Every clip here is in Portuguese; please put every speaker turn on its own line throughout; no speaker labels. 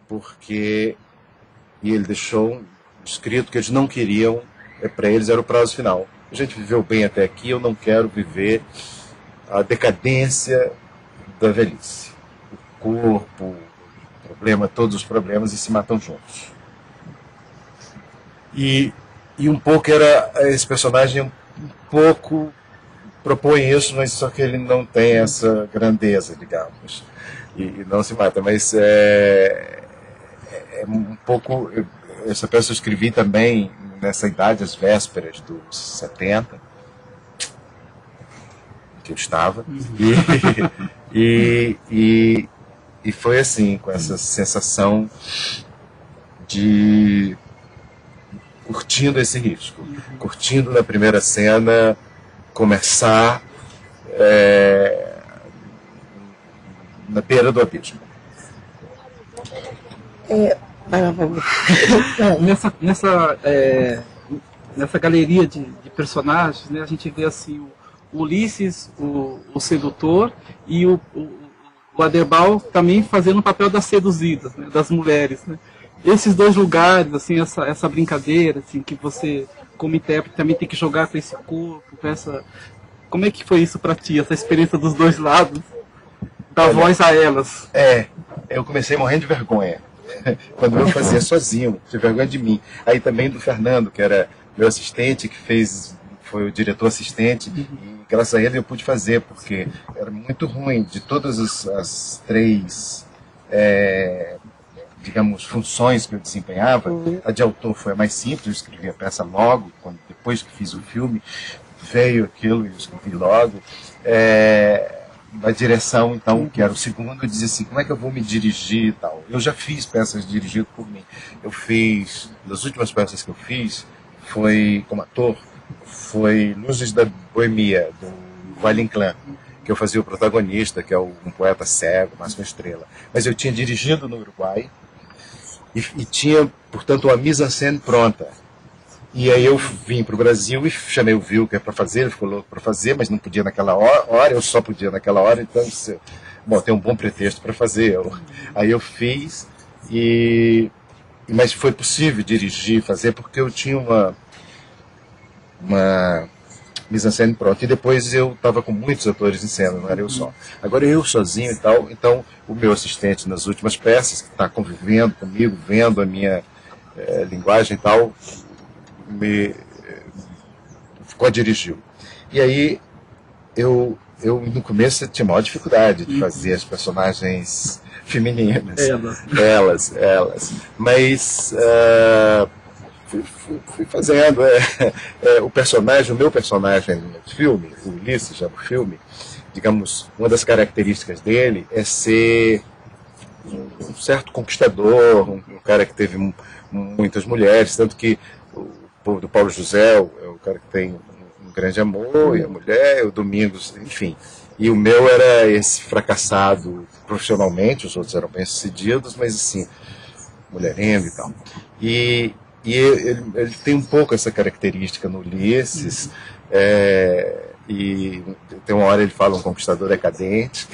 porque ele deixou escrito que eles não queriam, para eles era o prazo final. A gente viveu bem até aqui, eu não quero viver a decadência da velhice. O corpo, todos os problemas, e se matam juntos. E um pouco esse personagem um pouco propõe isso, mas só que ele não tem essa grandeza, digamos, e não se mata, mas é um pouco. Essa peça eu escrevi também nessa idade, às vésperas dos 70, que eu estava, e foi assim, com essa sensação de curtindo esse risco, curtindo na primeira cena começar na beira do abismo.
Nessa galeria de personagens, né, a gente vê assim o Ulisses, o sedutor, e o Aderbal também fazendo o papel das seduzidas, né, das mulheres, né? Esses dois lugares, assim, essa brincadeira, assim, que você, como intérprete, também tem que jogar com esse corpo, com essa... Como é que foi isso para ti, essa experiência dos dois lados, da voz a elas?
Eu comecei morrendo de vergonha quando eu fazia sozinho, de vergonha de mim. Aí também do Fernando, que era meu assistente, foi o diretor assistente, e graças a ele eu pude fazer, porque era muito ruim. De todas as três, digamos, funções que eu desempenhava, a de autor foi a mais simples, eu escrevi a peça logo, depois que fiz o filme, veio aquilo e eu escrevi logo. A direção, então, que era o segundo, eu dizia assim, como é que eu vou me dirigir e tal. Eu já fiz peças dirigidas por mim. Das últimas peças que eu fiz, foi como ator, foi Luzes da Boemia, do Valle Inclán, que eu fazia o protagonista, que é um poeta cego, Máximo Estrela. Mas eu tinha dirigido no Uruguai e tinha, portanto, uma mise-en-scène pronta. E aí eu vim para o Brasil e chamei o Wilker para fazer, ele ficou louco para fazer, mas não podia naquela hora, eu só podia naquela hora, então, tem um bom pretexto para fazer. Aí eu fiz, mas foi possível dirigir, fazer, porque eu tinha uma mise-en-scène pronta. E depois eu estava com muitos atores em cena, não era eu só. Agora eu sozinho e tal, então o meu assistente nas últimas peças, que está convivendo comigo, vendo a minha linguagem e tal, co-dirigiu. E aí eu no começo tinha maior dificuldade de fazer as personagens femininas, elas, mas fui fazendo. O meu personagem no filme, o Ulisses, já no filme, digamos, uma das características dele é ser um certo conquistador, um cara que teve muitas mulheres, tanto que do Paulo José é o cara que tem um grande amor, e a mulher, o Domingos, enfim. E o meu era esse fracassado profissionalmente, os outros eram bem-sucedidos, mas assim, mulherengo e tal. E ele tem um pouco essa característica no Ulisses, e tem uma hora ele fala um conquistador decadente,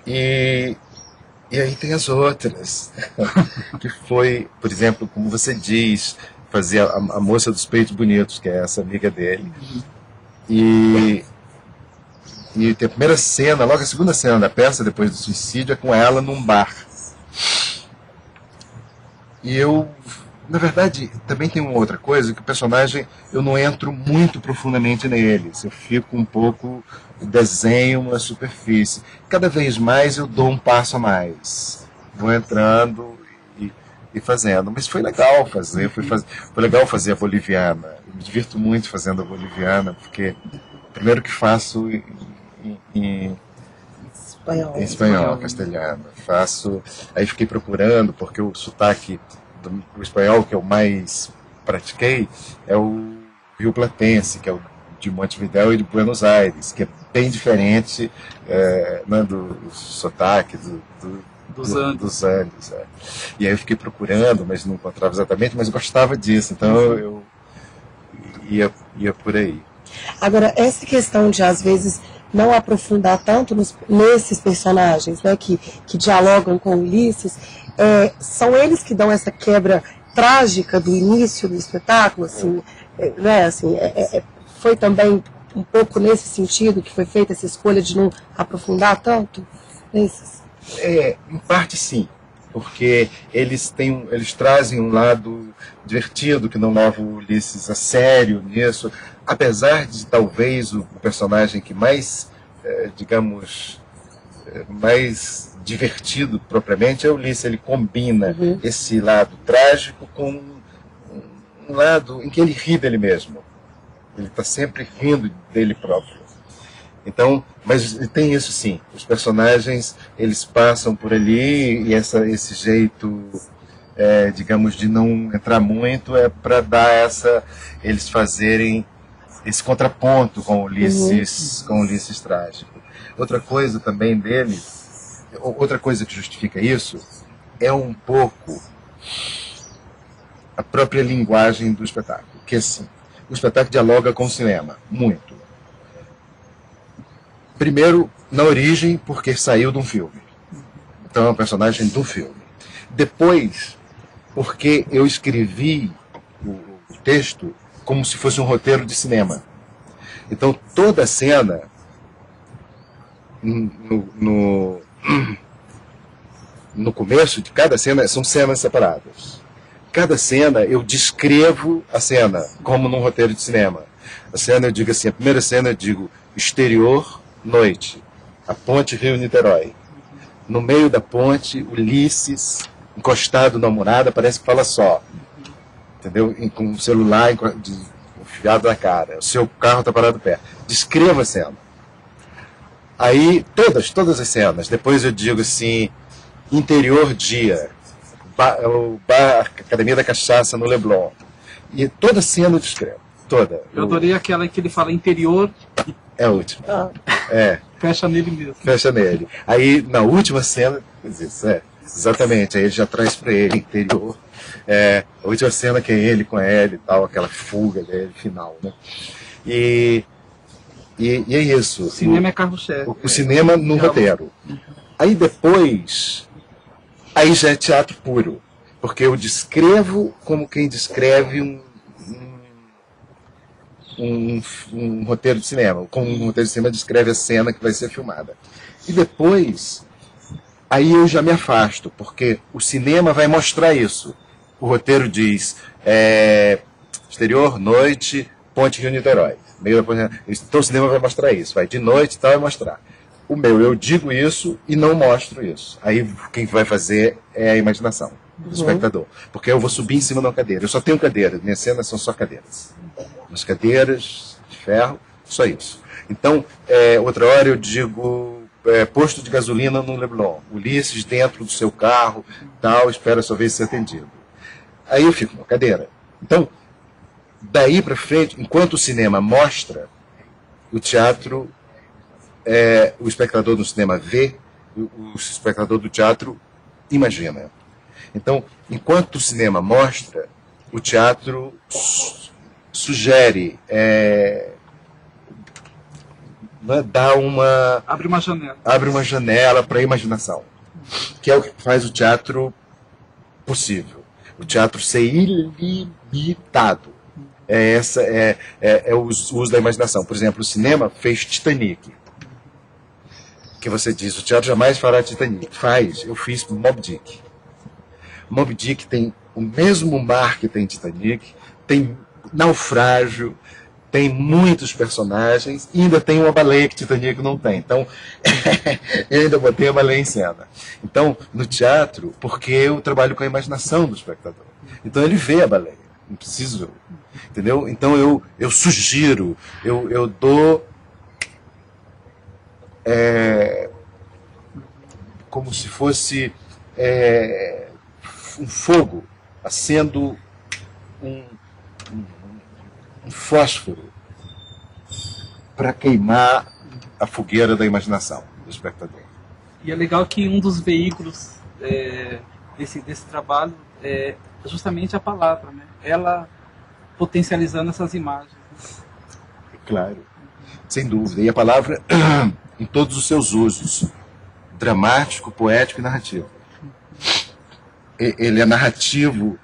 e aí tem as outras, que foi, por exemplo, como você diz, fazia a moça dos peitos bonitos, que é essa amiga dele. E tem a primeira cena, logo a segunda cena da peça, depois do suicídio, é com ela num bar. E eu, na verdade, também tem uma outra coisa, que o personagem, eu não entro muito profundamente nele. Eu fico um pouco, desenho uma superfície. Cada vez mais eu dou um passo a mais. Vou entrando e fazendo, mas foi legal fazer, foi legal fazer a boliviana. Eu me divirto muito fazendo a boliviana, porque primeiro que faço em espanhol, castelhano, aí fiquei procurando, porque o sotaque do espanhol que eu mais pratiquei é o rioplatense, que é o de Montevidéu e de Buenos Aires, que é bem diferente do sotaque dos Andes. E aí eu fiquei procurando, mas não encontrava exatamente, mas gostava disso, então eu ia por aí.
Agora, essa questão de, às vezes, não aprofundar tanto nesses personagens, né, que dialogam com Ulisses, são eles que dão essa quebra trágica do início do espetáculo, assim, né, assim, foi também um pouco nesse sentido que foi feita essa escolha de não aprofundar tanto nesses?
Em parte sim, porque eles trazem um lado divertido que não leva o Ulisses a sério nisso, apesar de talvez o personagem que mais, digamos, mais divertido propriamente é o Ulisses. Ele combina esse lado trágico com um lado em que ele ri dele mesmo. Ele está sempre rindo dele próprio. Então, mas tem isso sim, os personagens, eles passam por ali e esse jeito, digamos, de não entrar muito é para dar eles fazerem esse contraponto com o Ulisses trágico. Outra coisa também dele, outra coisa que justifica isso, é um pouco a própria linguagem do espetáculo, que assim, o espetáculo dialoga com o cinema, muito. Primeiro, na origem, porque saiu de um filme. Então é um personagem do filme. Depois, porque eu escrevi o texto como se fosse um roteiro de cinema. Então toda a cena, no começo de cada cena, são cenas separadas. Cada cena, eu descrevo a cena, como num roteiro de cinema. A cena, eu digo assim, a primeira cena eu digo exterior, noite, a ponte Rio-Niterói. No meio da ponte, Ulisses, encostado na murada, parece que fala só. Entendeu? Com o celular enfiado na cara. O seu carro está parado perto. Descreva a cena. Aí, todas as cenas. Depois eu digo assim, interior dia, o bar Academia da Cachaça no Leblon. E toda cena eu descrevo. Toda.
Eu adorei aquela em que ele fala interior.
É a última.
Fecha nele mesmo.
Fecha nele. Aí, na última cena, exatamente, aí ele já traz para ele interior. A última cena que é ele com ela e tal, aquela fuga dele final, né? E é isso.
O cinema é carro-chefe.
O cinema no roteiro. Aí depois, aí já é teatro puro. Porque eu descrevo como quem descreve um roteiro de cinema. Como um roteiro de cinema descreve a cena que vai ser filmada. E depois, aí eu já me afasto, porque o cinema vai mostrar isso. O roteiro diz exterior, noite, ponte Rio-Niterói. Então o cinema vai mostrar isso. Vai de noite e tal, vai mostrar. O meu, eu digo isso e não mostro isso. Aí quem vai fazer é a imaginação do espectador. Porque eu vou subir em cima de uma cadeira. Eu só tenho cadeira. Minhas cenas são só cadeiras. As cadeiras de ferro, só isso. Então, outra hora eu digo posto de gasolina no Leblon. Ulisses dentro do seu carro, tal, espera a sua vez ser atendido. Aí eu fico na cadeira. Então, daí para frente, enquanto o cinema mostra, o teatro, o espectador do cinema vê, o espectador do teatro imagina. Então, enquanto o cinema mostra, o teatro sugere,
abre uma janela.
Abre uma janela para a imaginação, que é o que faz o teatro possível. O teatro ser ilimitado. É o uso da imaginação. Por exemplo, o cinema fez Titanic. Que você diz, o teatro jamais fará Titanic. Eu fiz Moby Dick. Moby Dick tem o mesmo mar que tem Titanic, tem naufrágio, tem muitos personagens, e ainda tem uma baleia que Titanic não tem. Então, eu ainda botei a baleia em cena. Então, no teatro, porque eu trabalho com a imaginação do espectador. Então, ele vê a baleia, não preciso, entendeu? Então, eu sugiro, eu dou como se fosse um fogo, acendo um fósforo para queimar a fogueira da imaginação do espectador.
E é legal que um dos veículos desse trabalho é justamente a palavra, né? Ela potencializando essas imagens.
Claro. sem dúvida. E a palavra em todos os seus usos, dramático, poético e narrativo. Ele é narrativo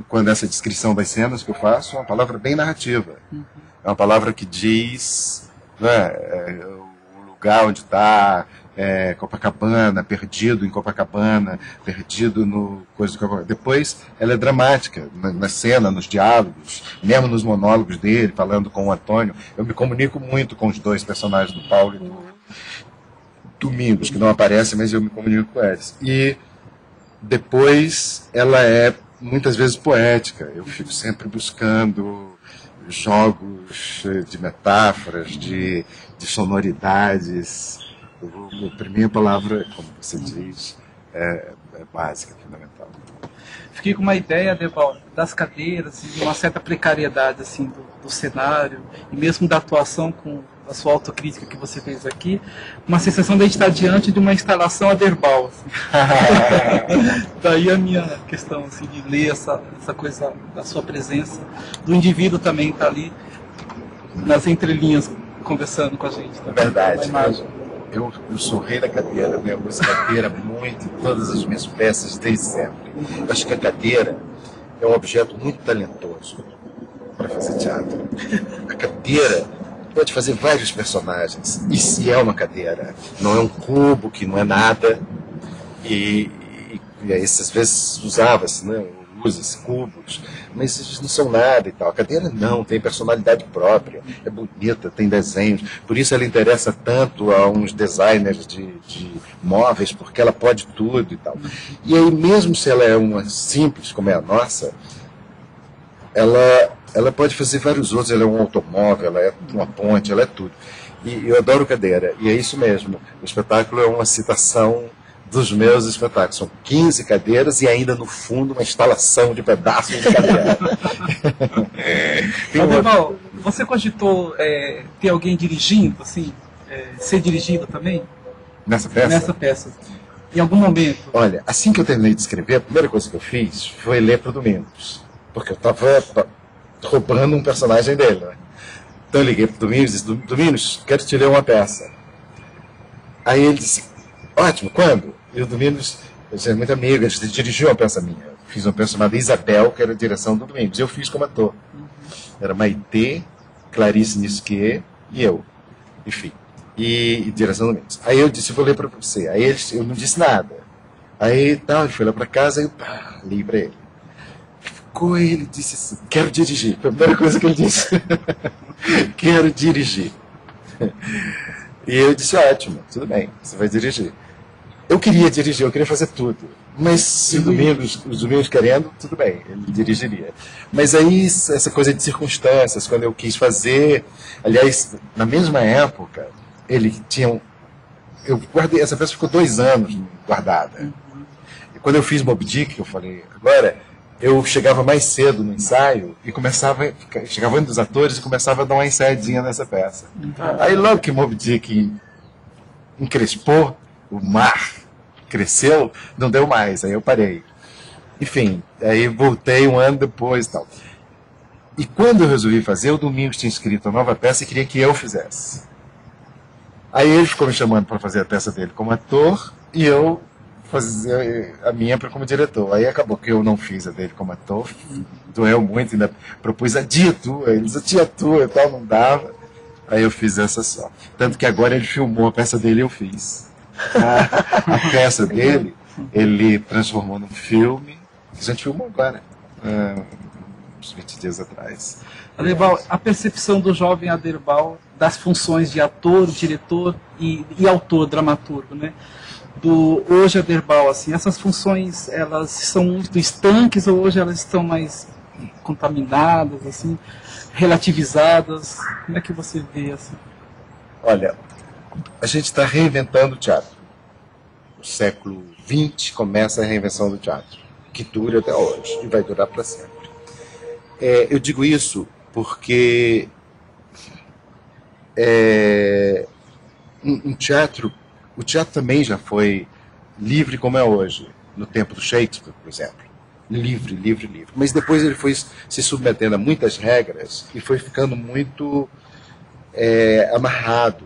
quando essa descrição das cenas que eu faço é uma palavra bem narrativa. É uma palavra que diz, né, o lugar onde está, Copacabana, perdido em Copacabana, perdido no coisa do Copacabana. Depois ela é dramática, na cena, nos diálogos, mesmo nos monólogos dele, falando com o Antônio. Eu me comunico muito com os dois personagens, do Paulo e do Domingos, que não aparecem, mas eu me comunico com eles. E depois ela é muitas vezes poética. Eu fico sempre buscando jogos de metáforas, de sonoridades. Para mim a palavra, como você diz, é básica, fundamental.
Fiquei com uma ideia, Aderbal, das cadeiras e de uma certa precariedade assim, do cenário e mesmo da atuação, com a sua autocrítica que você fez aqui, uma sensação de a gente estar diante de uma instalação Aderbal. Assim. Daí a minha questão assim, de ler essa coisa da sua presença, do indivíduo também estar ali nas entrelinhas conversando com a gente.
É verdade. Eu sou rei da cadeira, né? Eu uso cadeira muito em todas as minhas peças desde sempre. Eu acho que a cadeira é um objeto muito talentoso para fazer teatro. A cadeira pode fazer vários personagens. E se é uma cadeira, não é um cubo que não é nada. E às vezes usava-se, né? Usa-se cubos, mas eles não são nada e tal. A cadeira não, tem personalidade própria, é bonita, tem desenhos. Por isso ela interessa tanto a uns designers de móveis, porque ela pode tudo e tal. E aí, mesmo se ela é uma simples, como é a nossa, ela pode fazer vários outros. Ela é um automóvel, ela é uma ponte, ela é tudo. E eu adoro cadeira, e é isso mesmo. O espetáculo é uma citação dos meus espetáculos. São 15 cadeiras e ainda no fundo uma instalação de pedaços de cadeira.
Aderbal, você cogitou ter alguém dirigindo, assim, ser dirigido também?
Nessa peça?
Nessa peça. Em algum momento?
Olha, assim que eu terminei de escrever, a primeira coisa que eu fiz foi ler para o Domingos. Porque eu estava roubando um personagem dele, né? Então eu liguei para o Domingos e disse: Domingos, quero te ler uma peça. Aí ele disse: ótimo, quando? E o Domingos, eu sou muito amigo, ele dirigiu uma peça minha. Eu fiz uma peça chamada Isabel, que era a direção do Domingos. Eu fiz como ator. Era Maitê, Clarice Nisquier e eu. Enfim. E direção do Domingos. Aí eu disse: vou ler para você. Aí eu não disse nada. Aí tal, ele foi lá para casa e eu li para ele. Ficou ele disse assim: quero dirigir. Foi a primeira coisa que ele disse. Quero dirigir. E eu disse: ótimo, tudo bem, você vai dirigir. Eu queria dirigir, eu queria fazer tudo. Mas se os Domingos querendo, tudo bem, ele dirigiria. Mas aí, essa coisa de circunstâncias, quando eu quis fazer... Aliás, na mesma época, ele tinha... Eu guardei, essa peça ficou 2 anos guardada. E quando eu fiz Moby Dick, eu falei, agora... Eu chegava mais cedo no ensaio e chegava antes dos atores e começava a dar uma ensaiadinha nessa peça. Aí logo que Moby Dick encrespou, o mar cresceu, não deu mais, aí eu parei. Enfim, aí voltei 1 ano depois e tal. E quando eu resolvi fazer, o Domingos tinha escrito a nova peça e queria que eu fizesse. Aí ele ficou me chamando para fazer a peça dele como ator e eu fazer a minha como diretor. Aí acabou que eu não fiz a dele como ator, doeu muito, ainda propus a tia tua, eles a tia tua e tal, não dava. Aí eu fiz essa só. Tanto que agora ele filmou a peça dele e eu fiz. A peça dele, ele transformou num filme, que a gente filmou agora, uns 20 dias atrás.
Aderbal, a percepção do jovem Aderbal das funções de ator, diretor e autor, dramaturgo, né? Do hoje Aderbal, assim, essas funções, elas são muito estanques ou hoje elas estão mais contaminadas, assim, relativizadas? Como é que você vê, assim?
Olha, a gente está reinventando o teatro. O século XX começa a reinvenção do teatro, que dura até hoje e vai durar para sempre. Eu digo isso porque o teatro também já foi livre como é hoje, no tempo do Shakespeare, por exemplo. Livre, livre, livre. Mas depois ele foi se submetendo a muitas regras e foi ficando muito amarrado,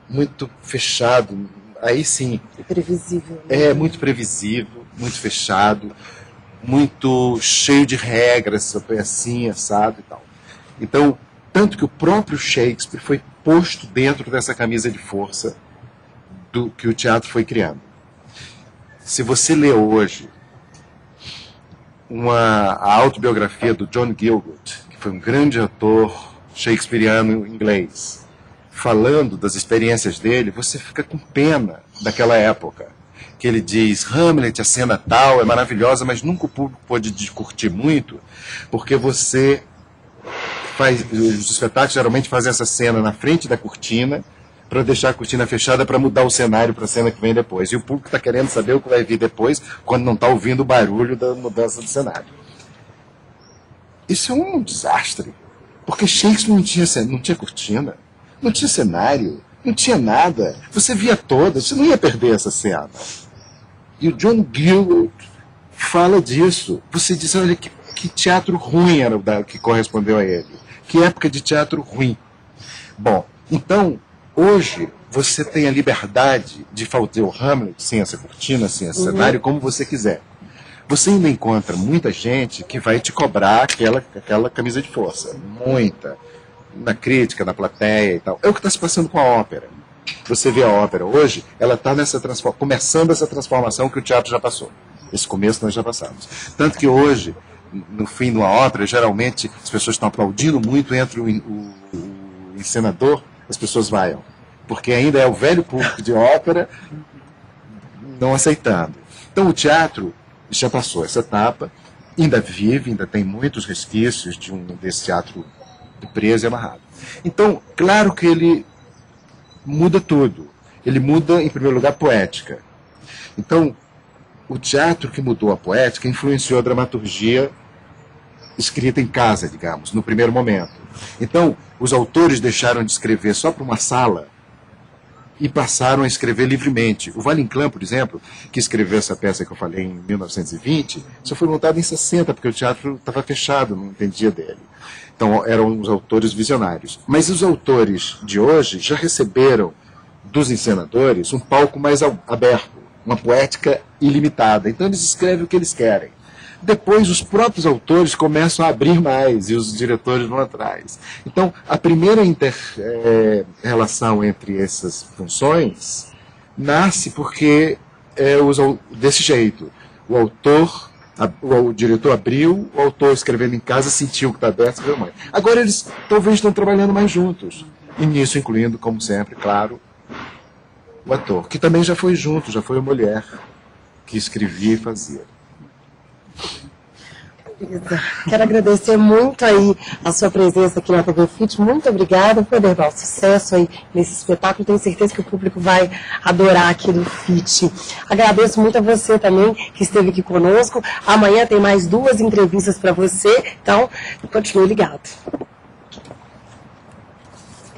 muito fechado. Aí sim.
Previsível.
É muito previsível, muito fechado, muito cheio de regras, assim, assado e tal. Então, tanto que o próprio Shakespeare foi posto dentro dessa camisa de força do que o teatro foi criando. Se você lê hoje a autobiografia do John Gielgud, que foi um grande ator shakespeariano inglês, falando das experiências dele, você fica com pena daquela época. Que ele diz, Hamlet, a cena tal, é maravilhosa, mas nunca o público pôde curtir muito, porque você os espetáculos geralmente fazem essa cena na frente da cortina, para deixar a cortina fechada para mudar o cenário para a cena que vem depois. E o público está querendo saber o que vai vir depois, quando não está ouvindo o barulho da mudança do cenário. Isso é um desastre, porque Shakespeare não tinha cortina, não tinha cenário, não tinha nada. Você via todas, você não ia perder essa cena. E o John Gielgud fala disso. Você diz, olha, que teatro ruim era o que correspondeu a ele. Que época de teatro ruim. Bom, então, hoje, você tem a liberdade de fazer o Hamlet sem essa cortina, sem esse cenário, como você quiser. Você ainda encontra muita gente que vai te cobrar aquela camisa de força. Muita. Na crítica, na plateia e tal. É o que está se passando com a ópera. Você vê a ópera hoje, ela está começando essa transformação que o teatro já passou. Esse começo nós já passamos. Tanto que hoje, no fim de uma ópera, geralmente as pessoas estão aplaudindo muito, entra o encenador, as pessoas vaiam. Porque ainda é o velho público de ópera não aceitando. Então o teatro já passou essa etapa, ainda vive, ainda tem muitos resquícios desse teatro preso e amarrado. Então, claro que ele muda tudo. Ele muda, em primeiro lugar, a poética. Então, o teatro que mudou a poética influenciou a dramaturgia escrita em casa, digamos, no primeiro momento. Então, os autores deixaram de escrever só para uma sala e passaram a escrever livremente. O Valle-Inclán, por exemplo, que escreveu essa peça que eu falei em 1920, só foi montado em 60, porque o teatro estava fechado, não entendia dele. Então, eram os autores visionários. Mas os autores de hoje já receberam dos encenadores um palco mais aberto, uma poética ilimitada. Então, eles escrevem o que eles querem. Depois, os próprios autores começam a abrir mais e os diretores vão atrás. Então, a primeira relação entre essas funções nasce porque desse jeito. O diretor abriu, o autor escrevendo em casa sentiu que está aberto, escreveu mais. Agora eles talvez estão trabalhando mais juntos. E nisso incluindo, como sempre, claro, o ator, que também já foi junto, já foi a mulher que escrevia e fazia.
Quero agradecer muito aí a sua presença aqui na TV FIT. Muito obrigada, Aderbal. Sucesso aí nesse espetáculo. Tenho certeza que o público vai adorar aqui no FIT. Agradeço muito a você também que esteve aqui conosco. Amanhã tem mais 2 entrevistas para você, então continue ligado.